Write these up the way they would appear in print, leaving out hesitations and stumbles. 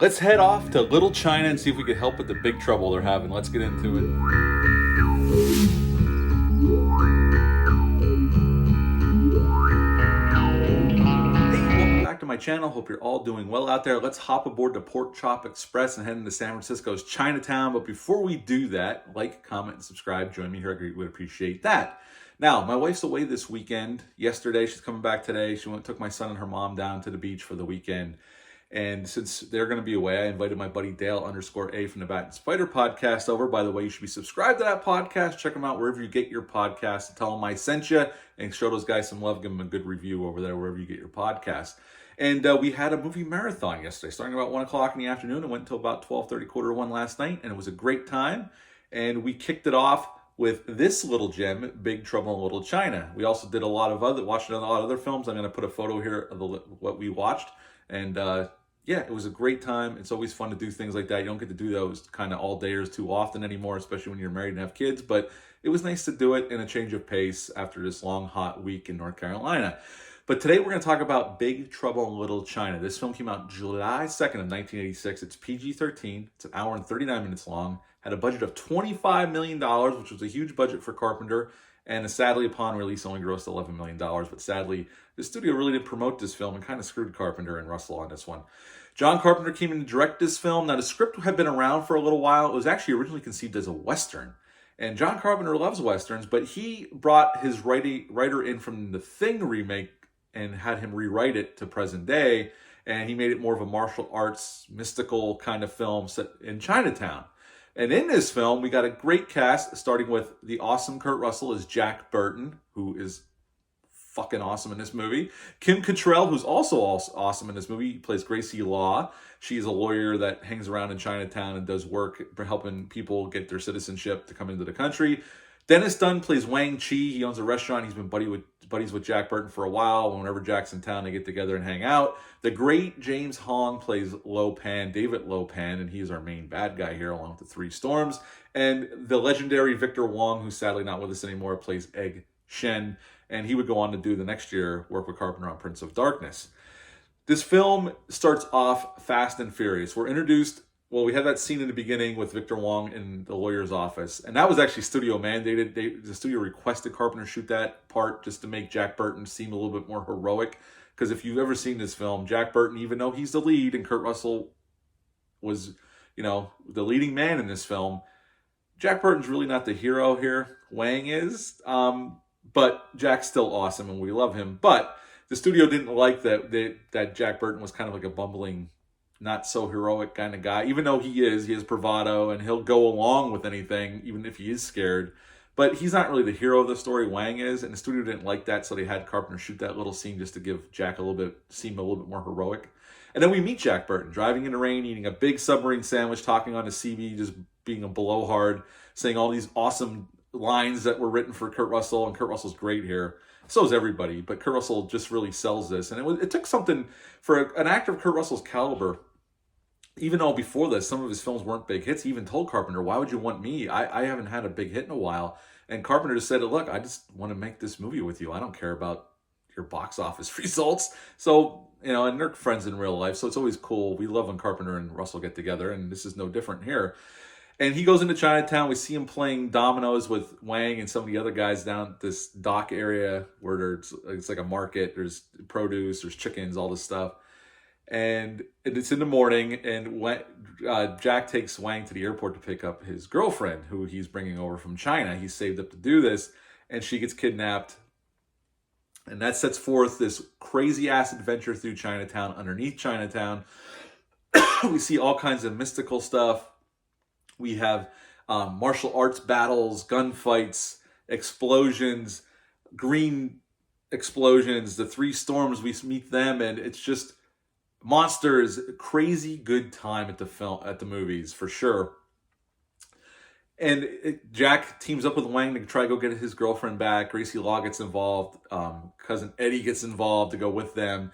Let's head off to Little China and see if we can help with the big trouble they're having. Let's get into it. Hey, welcome back to my channel. Hope you're all doing well out there. Let's hop aboard the Pork Chop Express and head into San Francisco's Chinatown. But before we do that, like, comment, and subscribe. Join me here. I would appreciate that. Now, my wife's away this weekend. Yesterday, she's coming back today. She took my son and her mom down to the beach for the weekend. And since they're going to be away, I invited my buddy Dale_A from the Bat and Spider podcast over. By the way, you should be subscribed to that podcast. Check them out wherever you get your podcasts. Tell them I sent you and show those guys some love. Give them a good review over there wherever you get your podcasts. And we had a movie marathon yesterday, starting about 1 o'clock in the afternoon and went until about 12:30, quarter to 1 last night. And it was a great time. And we kicked it off with this little gem, Big Trouble in Little China. We also did watched a lot of other films. I'm going to put a photo here of what we watched. And yeah, it was a great time. It's always fun to do things like that. You don't get to do those kind of all-dayers too often anymore, especially when you're married and have kids. But it was nice to do it in a change of pace after this long, hot week in North Carolina. But today we're going to talk about Big Trouble in Little China. This film came out July 2nd of 1986. It's PG-13. It's an hour and 39 minutes long. Had a budget of $25 million, which was a huge budget for Carpenter. And sadly, upon release, only grossed $11 million. But sadly, the studio really didn't promote this film and kind of screwed Carpenter and Russell on this one. John Carpenter came in to direct this film. Now, the script had been around for a little while. It was actually originally conceived as a Western. And John Carpenter loves Westerns, but he brought his writer in from the Thing remake and had him rewrite it to present day. And he made it more of a martial arts, mystical kind of film set in Chinatown. And in this film, we got a great cast, starting with the awesome Kurt Russell as Jack Burton, who is fucking awesome in this movie. Kim Cattrall, who's also awesome in this movie, plays Gracie Law. She's a lawyer that hangs around in Chinatown and does work for helping people get their citizenship to come into the country. Dennis Dunn plays Wang Chi. He owns a restaurant. He's been buddies with Jack Burton for a while. Whenever Jack's in town, they get together and hang out. The great James Hong plays David Lo Pan, and he's our main bad guy here, along with the Three Storms. And the legendary Victor Wong, who's sadly not with us anymore, plays Egg Shen, and he would go on to do the next year work with Carpenter on Prince of Darkness. This film starts off fast and furious. We're introduced. Well, we had that scene in the beginning with Victor Wong in the lawyer's office, and that was actually studio mandated. The studio requested Carpenter shoot that part just to make Jack Burton seem a little bit more heroic. Because if you've ever seen this film, Jack Burton, even though he's the lead and Kurt Russell was, the leading man in this film, Jack Burton's really not the hero here. Wang is, but Jack's still awesome and we love him. But the studio didn't like that Jack Burton was kind of like a bumbling, not so heroic kind of guy, even though he has bravado and he'll go along with anything, even if he is scared. But he's not really the hero of the story, Wang is, and the studio didn't like that, so they had Carpenter shoot that little scene just to give Jack seem a little bit more heroic. And then we meet Jack Burton, driving in the rain, eating a big submarine sandwich, talking on the CB, just being a blowhard, saying all these awesome lines that were written for Kurt Russell, and Kurt Russell's great here. So is everybody, but Kurt Russell just really sells this. And it took something for an actor of Kurt Russell's caliber. Even though before this, some of his films weren't big hits, he even told Carpenter, why would you want me? I haven't had a big hit in a while. And Carpenter just said, look, I just want to make this movie with you. I don't care about your box office results. So, and they're friends in real life. So it's always cool. We love when Carpenter and Russell get together, and this is no different here. And he goes into Chinatown. We see him playing dominoes with Wang and some of the other guys down at this dock area where it's like a market. There's produce, there's chickens, all this stuff. And it's in the morning, and Jack takes Wang to the airport to pick up his girlfriend, who he's bringing over from China. He's saved up to do this, and she gets kidnapped. And that sets forth this crazy-ass adventure through Chinatown, underneath Chinatown. We see all kinds of mystical stuff. We have martial arts battles, gunfights, explosions, green explosions, the Three Storms, we meet them, and it's just monsters, crazy good time at the movies for sure. And Jack teams up with Wang to try to go get his girlfriend back. Gracie Law gets involved. Cousin Eddie gets involved to go with them.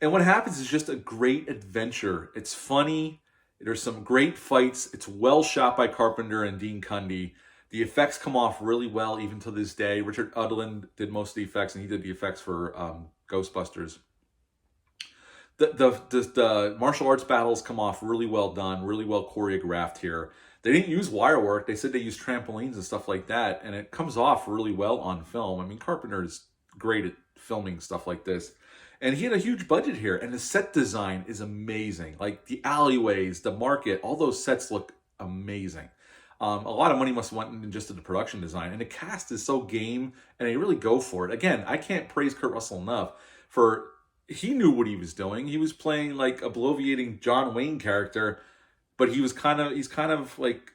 And what happens is just a great adventure. It's funny. There's some great fights. It's well shot by Carpenter and Dean Cundey. The effects come off really well even to this day. Richard Udland did most of the effects, and he did the effects for Ghostbusters. The martial arts battles come off really well done, really well choreographed here. They didn't use wire work. They said they used trampolines and stuff like that, and it comes off really well on film. I mean, Carpenter is great at filming stuff like this. And he had a huge budget here, and the set design is amazing. Like the alleyways, the market, all those sets look amazing. A lot of money must have went into just the production design, and the cast is so game, and they really go for it. Again, I can't praise Kurt Russell enough for he knew what he was doing. He was playing like a bloviating John Wayne character, but he's kind of like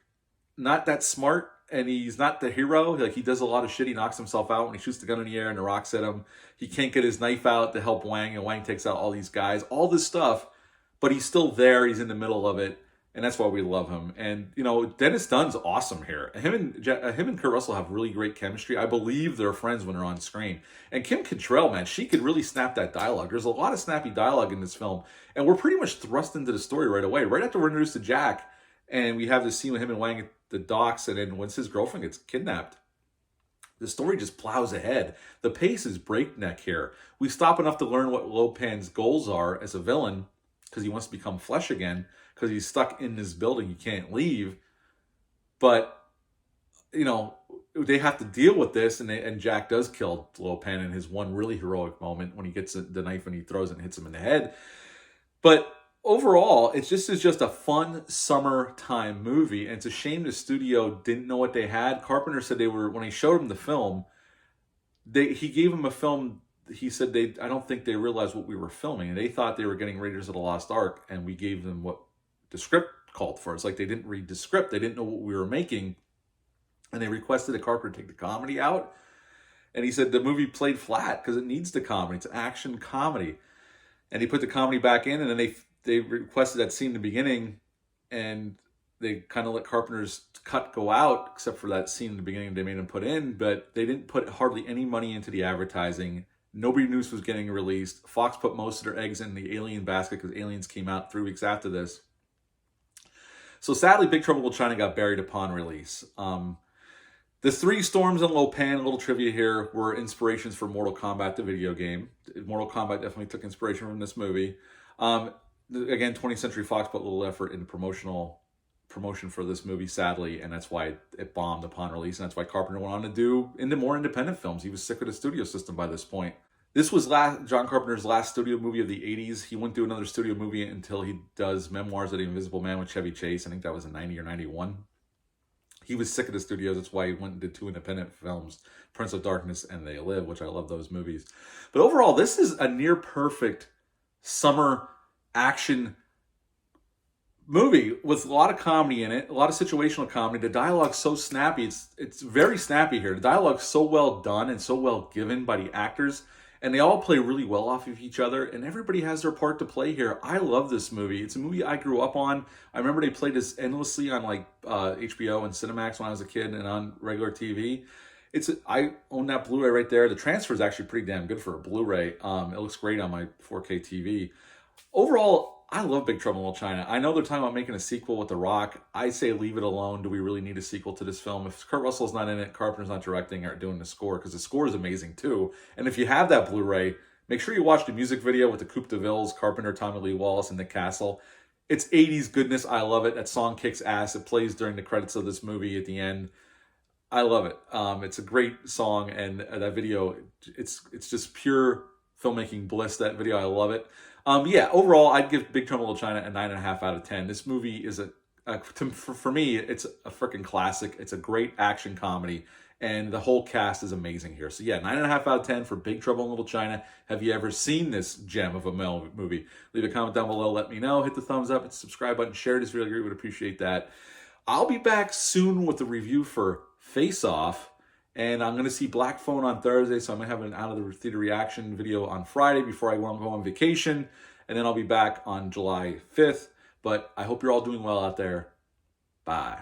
not that smart, and he's not the hero. Like he does a lot of shit. He knocks himself out when he shoots the gun in the air and the rocks hit him. He can't get his knife out to help Wang, and Wang takes out all these guys. All this stuff, but he's still there. He's in the middle of it. And that's why we love him. And, you know, Dennis Dunn's awesome here. Him and Kurt Russell have really great chemistry. I believe they're friends when they're on screen. And Kim Cattrall, man, she could really snap that dialogue. There's a lot of snappy dialogue in this film. And we're pretty much thrust into the story right away. Right after we're introduced to Jack, and we have this scene with him and Wang at the docks, and then once his girlfriend gets kidnapped, the story just plows ahead. The pace is breakneck here. We stop enough to learn what Lo Pan's goals are as a villain, because he wants to become flesh again, because he's stuck in this building. He can't leave. But, you know, they have to deal with this, and Jack does kill Lo Pan in his one really heroic moment when he gets the knife and he throws it and hits him in the head. But overall, it's just a fun summertime movie, and it's a shame the studio didn't know what they had. Carpenter said when he showed him the film, he gave him a film. He said I don't think they realized what we were filming, and they thought they were getting Raiders of the Lost Ark, and we gave them what the script called for. It's like they didn't read the script. They didn't know what we were making, and they requested a Carpenter take the comedy out. And he said the movie played flat because it needs the comedy. It's an action comedy. And he put the comedy back in, and then they requested that scene in the beginning, and they kind of let Carpenter's cut go out, except for that scene in the beginning they made him put in, but they didn't put hardly any money into the advertising. Nobody knew this was getting released. Fox put most of their eggs in the Alien basket because Aliens came out 3 weeks after this. So sadly, Big Trouble in Little China got buried upon release. The three storms in Lo Pan, a little trivia here, were inspirations for Mortal Kombat, the video game. Mortal Kombat definitely took inspiration from this movie. Again, 20th Century Fox put a little effort into promotion for this movie, sadly, and that's why it bombed upon release, and that's why Carpenter went on to do more independent films. He was sick of the studio system by this point. This was John Carpenter's last studio movie of the 80s. He wouldn't do another studio movie until he does Memoirs of the Invisible Man with Chevy Chase. I think that was in 90 or 91. He was sick of the studios. That's why he went and did 2 independent films, Prince of Darkness and They Live, which I love those movies. But overall, this is a near perfect summer action movie with a lot of comedy in it, a lot of situational comedy. The dialogue's so snappy. It's very snappy here. The dialogue's so well done and so well given by the actors, and they all play really well off of each other, and everybody has their part to play here. I love this movie. It's a movie I grew up on. I remember they played this endlessly on like HBO and Cinemax when I was a kid and on regular TV. I own that Blu-ray right there. The transfer is actually pretty damn good for a Blu-ray. It looks great on my 4K TV. Overall, I love Big Trouble in Little China. I know they're talking about making a sequel with The Rock. I say leave it alone. Do we really need a sequel to this film? If Kurt Russell's not in it, Carpenter's not directing or doing the score, because the score is amazing too. And if you have that Blu-ray, make sure you watch the music video with the Coupe de Villes, Carpenter, Tommy Lee Wallace, and Nick Castle. It's 80s goodness. I love it. That song kicks ass. It plays during the credits of this movie at the end. I love it. It's a great song, and that video, it's just pure filmmaking bliss, that video. I love it. Yeah, overall, I'd give Big Trouble in Little China a 9.5 out of 10. This movie is for me, it's a freaking classic. It's a great action comedy, and the whole cast is amazing here. So yeah, 9.5 out of 10 for Big Trouble in Little China. Have you ever seen this gem of a movie? Leave a comment down below. Let me know. Hit the thumbs up. Hit the subscribe button. Share this video. I would appreciate that. I'll be back soon with a review for Face Off. And I'm going to see Black Phone on Thursday, so I'm going to have an out of the theater reaction video on Friday before I go on vacation. And then I'll be back on July 5th. But I hope you're all doing well out there. Bye.